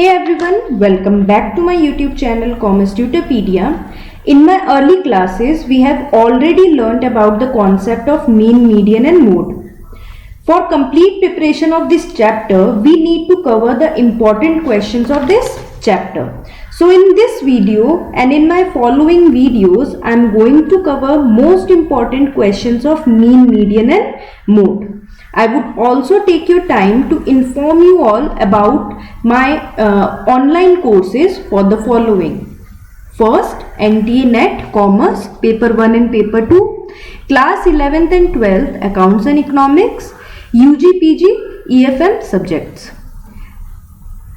Hey everyone, welcome back to my YouTube channel Commerce Tutorpedia. In my early classes, we have already learnt about the concept of mean, median and mode. For complete preparation of this chapter, we need to cover the important questions of this chapter. So in this video and in my following videos, I am going to cover most important questions of mean, median and mode. I would also take your time to inform you all about my online courses for the following. First, NTA NET Commerce Paper 1 and Paper 2, Class 11th and 12th Accounts and Economics, UG PG EFM subjects.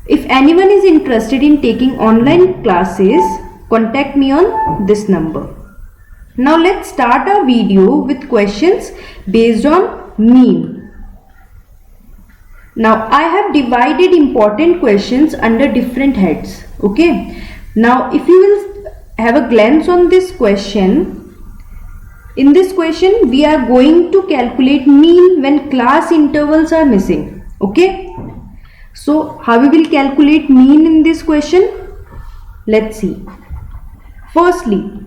If anyone is interested in taking online classes, contact me on this number. Now let's start our video with questions based on mean. Now I have divided important questions under different heads. Okay. Now if you will have a glance on this question, in this question we are going to calculate mean when class intervals are missing. Okay. So how we will calculate mean in this question? Let's see. Firstly,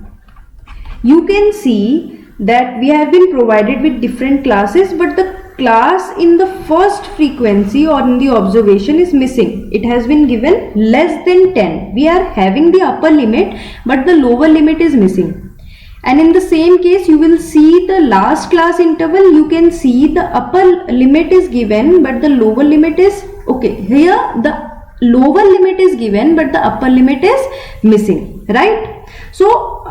you can see that we have been provided with different classes, but the class in the first frequency or in the observation is missing. It has been given less than 10. We are having the upper limit, but the lower limit is missing. And in the same case, you will see the last class interval. You can see the upper limit is given, but the lower limit is okay. Here the lower limit is given, but the upper limit is missing, right? So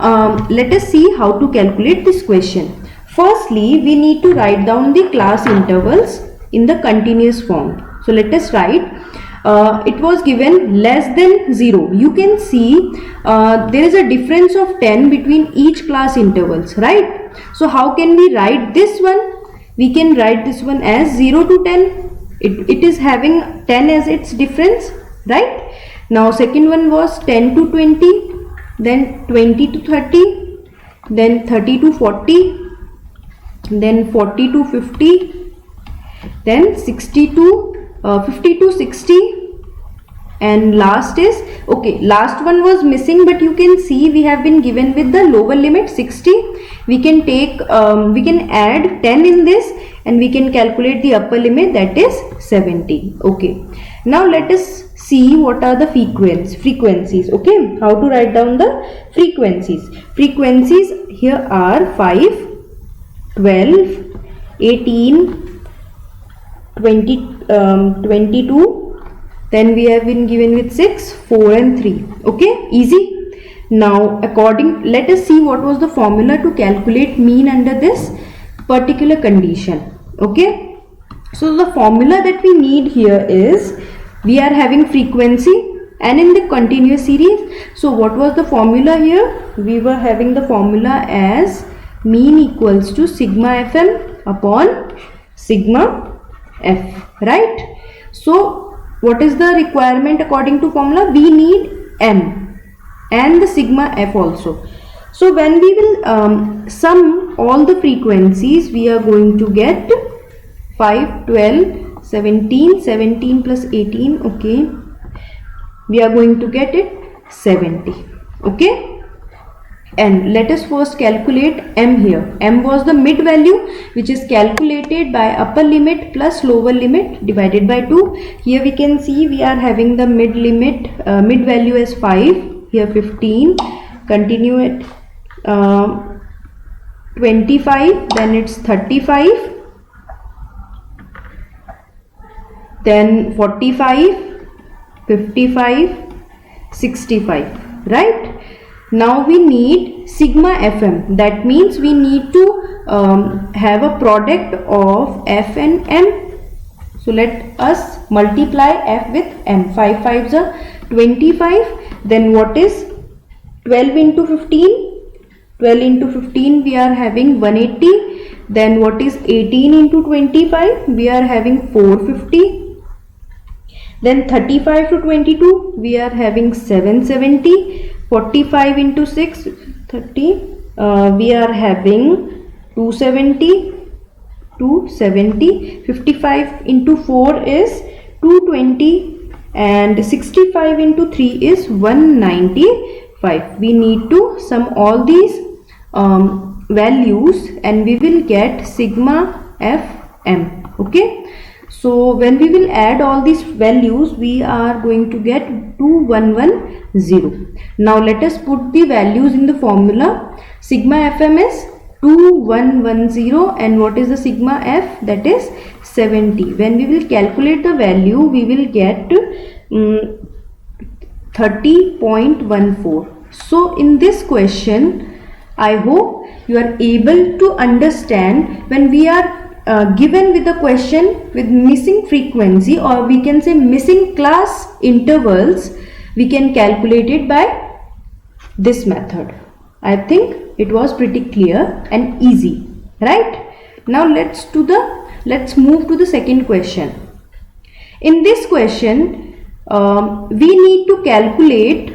let us see how to calculate this question. Firstly, we need to write down the class intervals in the continuous form. So let us write. It was given less than 0. You can see there is a difference of 10 between each class intervals, right? So how can we write this one? We can write this one as 0 to 10. It is having 10 as its difference, right? Now second one was 10 to 20, then 20 to 30, then 30 to 40, then 40 to 50, then 60 to 50 to 60, and last is okay. Last one was missing, but you can see we have been given with the lower limit 60. We can take we can add 10 in this, and we can calculate the upper limit, that is 70. Okay. Now let us see what are the frequencies. Okay, how to write down the frequencies. Frequencies here are 5, 12, 18, 20, 22, then we have been given with 6, 4 and 3. Okay, easy. Now let us see what was the formula to calculate mean under this particular condition. Okay, so the formula that we need here is, we are having frequency and in the continuous series. So what was the formula here? We were having the formula as mean equals to sigma fm upon sigma f, right? So what is the requirement according to formula? We need m and the sigma f also. So when we will sum all the frequencies, we are going to get 5, 12, 17, 17 plus 18, okay, we are going to get it 70. Okay. And let us first calculate m here. M was the mid value, which is calculated by upper limit plus lower limit divided by 2. Here we can see we are having the mid value as 5, here 15, continue it 25, then it's 35, then 45, 55, 65, right? Now we need sigma fm. That means we need to have a product of f and m. So let us multiply f with m. 5 5s are 25. Then what is 12 into 15? 12 into 15 we are having 180. Then what is 18 into 25? We are having 450. Then 35 to 22 we are having 770. 45 into 6, 30, we are having 270, 270, 55 into 4 is 220, and 65 into 3 is 195. We need to sum all these values and we will get sigma fm. Okay, so when we will add all these values, we are going to get 2110. Now let us put the values in the formula. Sigma fm is 2110 and what is the sigma f? That is 70. When we will calculate the value, we will get 30.14. So in this question, I hope you are able to understand when we are given with a question with missing frequency, or we can say missing class intervals, we can calculate it by this method. I think it was pretty clear and easy, right? Now let's move to the second question. In this question, we need to calculate.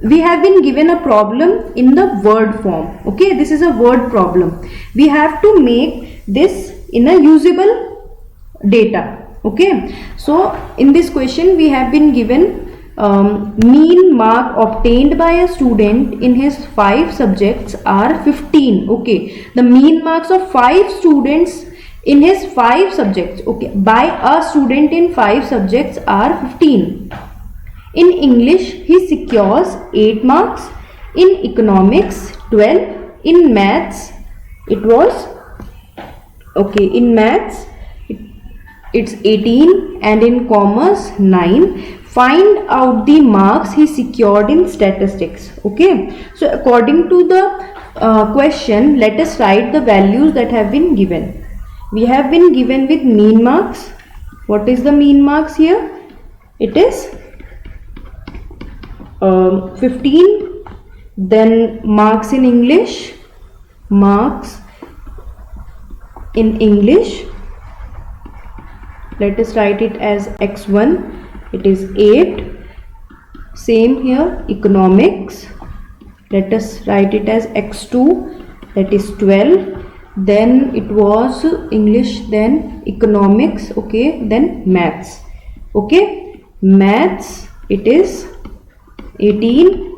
We have been given a problem in the word form. Okay, this is a word problem. We have to make this in a usable data. Okay, so in this question we have been given mean mark obtained by a student in his 5 subjects are 15. Okay, the mean marks of 5 students in his 5 subjects, okay, by a student in 5 subjects are 15. In English, he secures 8 marks. In economics, 12. In maths, it was, okay, in maths, it's 18. And in commerce, 9. Find out the marks he secured in statistics. Okay, so according to the question, let us write the values that have been given. We have been given with mean marks. What is the mean marks here? It is 15. Then marks in English. Marks in English. Let us write it as x1. It is 8. Same here, economics. Let us write it as x2. That is 12. Then it was English, then economics, okay, then maths. Okay, maths, it is 18.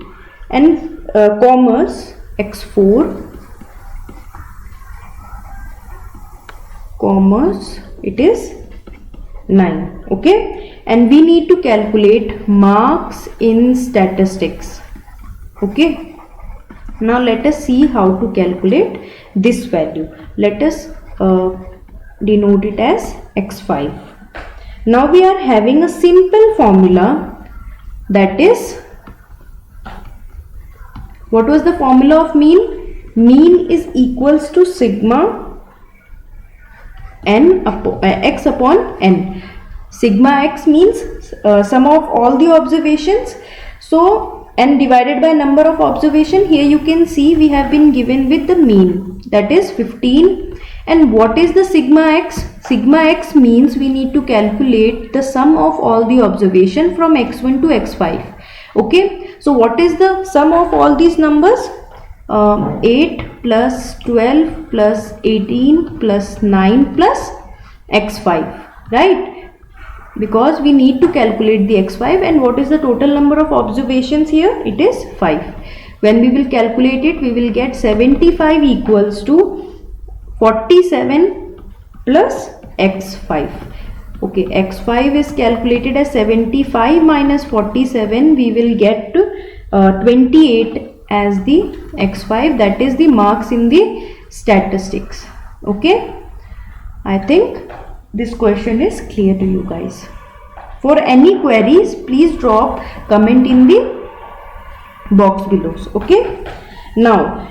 And commerce, x4. Commerce, it is 9. Okay, and we need to calculate marks in statistics. Okay, now let us see how to calculate this value. Let us denote it as x5. Now we are having a simple formula, that is, what was the formula of mean? Mean is equals to sigma n x upon n. Sigma x means sum of all the observations. So n divided by number of observation. Here you can see we have been given with the mean, that is 15. And what is the sigma x? Sigma x means we need to calculate the sum of all the observation from x1 to x5. Okay, so what is the sum of all these numbers? 8 plus 12 plus 18 plus 9 plus x5, right? Because we need to calculate the x5, and what is the total number of observations here? It is 5. When we will calculate it, we will get 75 equals to 47 plus x5. Okay, x5 is calculated as 75 minus 47. We will get 28 as the x5, that is the marks in the statistics. Okay, I think this question is clear to you guys. For any queries, please drop comment in the box below. Okay, now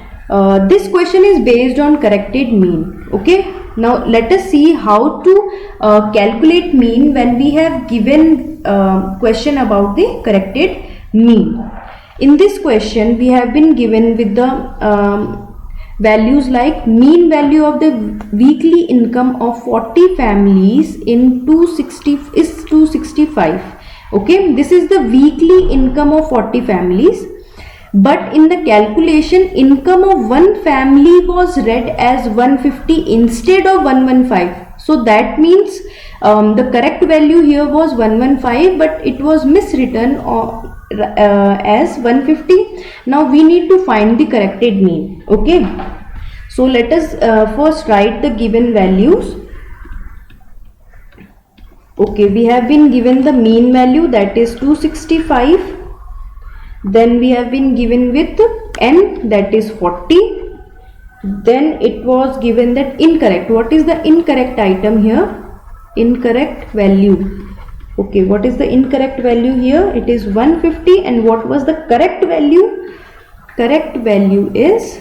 this question is based on corrected mean. Okay, now let us see how to calculate mean when we have given question about the corrected mean. In this question, we have been given with the values like mean value of the weekly income of 40 families in 265. Okay, this is the weekly income of 40 families, but in the calculation, income of one family was read as 150 instead of 115. So that means the correct value here was 115, but it was miswritten as 150. Now we need to find the corrected mean. Okay, so let us first write the given values. Okay, we have been given the mean value, that is 265. Then we have been given with n, that is 40. Then it was given that incorrect. What is the incorrect item here? Incorrect value. Okay, what is the incorrect value here? It is 150. And what was the correct value? Correct value is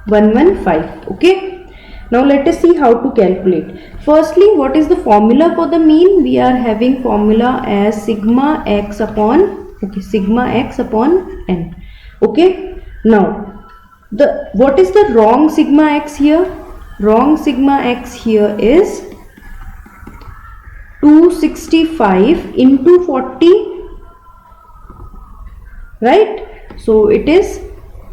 115. Okay, now let us see how to calculate. Firstly, what is the formula for the mean? We are having formula as sigma x upon, okay, sigma x upon n. Okay, now what is the wrong sigma x here? Wrong sigma x here is 265 into 40, right? So it is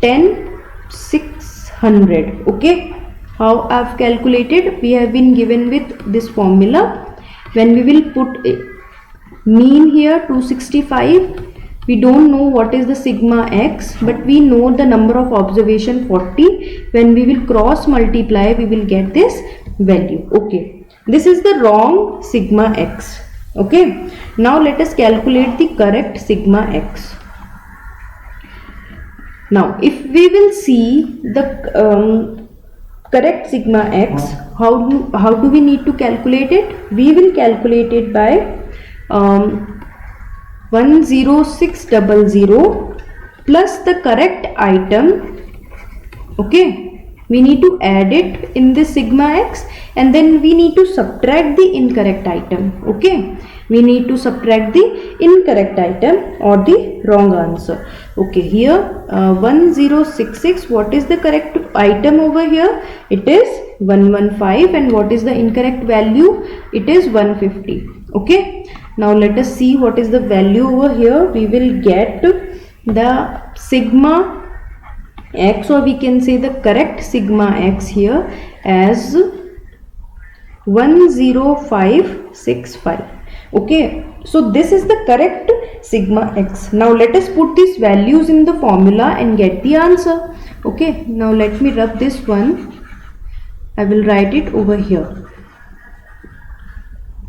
10,600. Okay, how I have calculated? We have been given with this formula. When we will put mean here 265, we don't know what is the sigma x, but we know the number of observation 40. When we will cross multiply, we will get this value. Okay, this is the wrong sigma x. Okay, now let us calculate the correct sigma x. Now if we will see the correct sigma x, how do we need to calculate it? We will calculate it by 10600 plus the correct item. Okay, we need to add it in this sigma x, and then we need to subtract the incorrect item. Okay, we need to subtract the incorrect item or the wrong answer. Okay, here 1066, what is the correct item over here? It is 115. And what is the incorrect value? It is 150. Okay, now let us see what is the value over here. We will get the sigma x, or we can say the correct sigma x here as 10565. Okay, so this is the correct sigma x. Now let us put these values in the formula and get the answer. Okay, now let me rub this one. I will write it over here.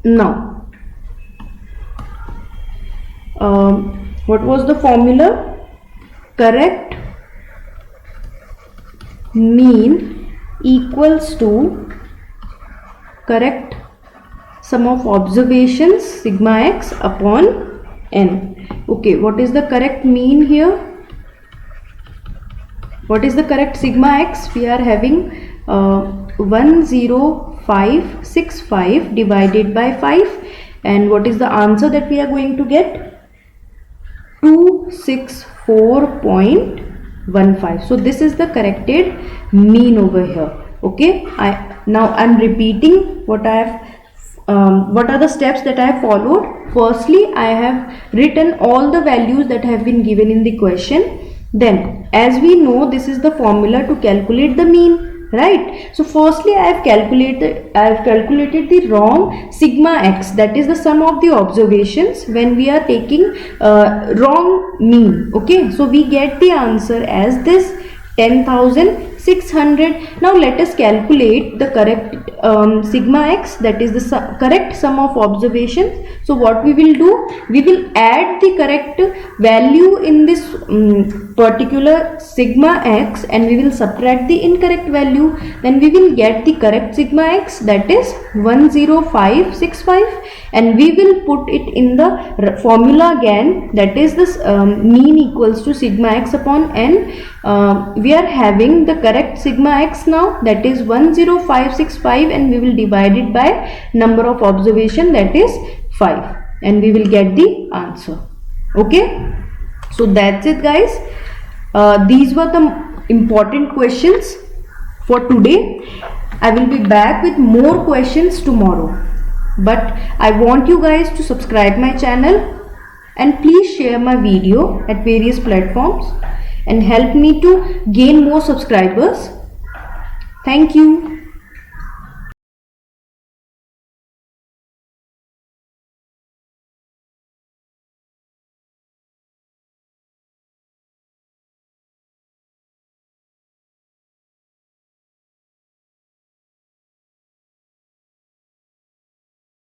Now what was the formula? Correct mean equals to correct sum of observations sigma x upon n. Okay, what is the correct mean here? What is the correct sigma x? We are having 10565 divided by 5. And what is the answer that we are going to get? 264.15. So this is the corrected mean over here. Okay, now I'm repeating what I have what are the steps that I have followed. Firstly, I have written all the values that have been given in the question. Then, as we know, this is the formula to calculate the mean, right? So firstly, I have calculated the wrong sigma x, that is the sum of the observations when we are taking wrong mean. Okay, so we get the answer as this 10,600. Now let us calculate the correct sigma x, that is the correct sum of observations. So what we will do, we will add the correct value in this particular sigma x, and we will subtract the incorrect value. Then we will get the correct sigma x, that is 10565, and we will put it in the formula again, that is this mean equals to sigma x upon n. We are having the correct sigma x now, that is 10565, and we will divide it by number of observation, that is 5, and we will get the answer. Okay, so that's it, guys. These were the important questions for today. I will be back with more questions tomorrow, but I want you guys to subscribe my channel and please share my video at various platforms and help me to gain more subscribers. Thank you.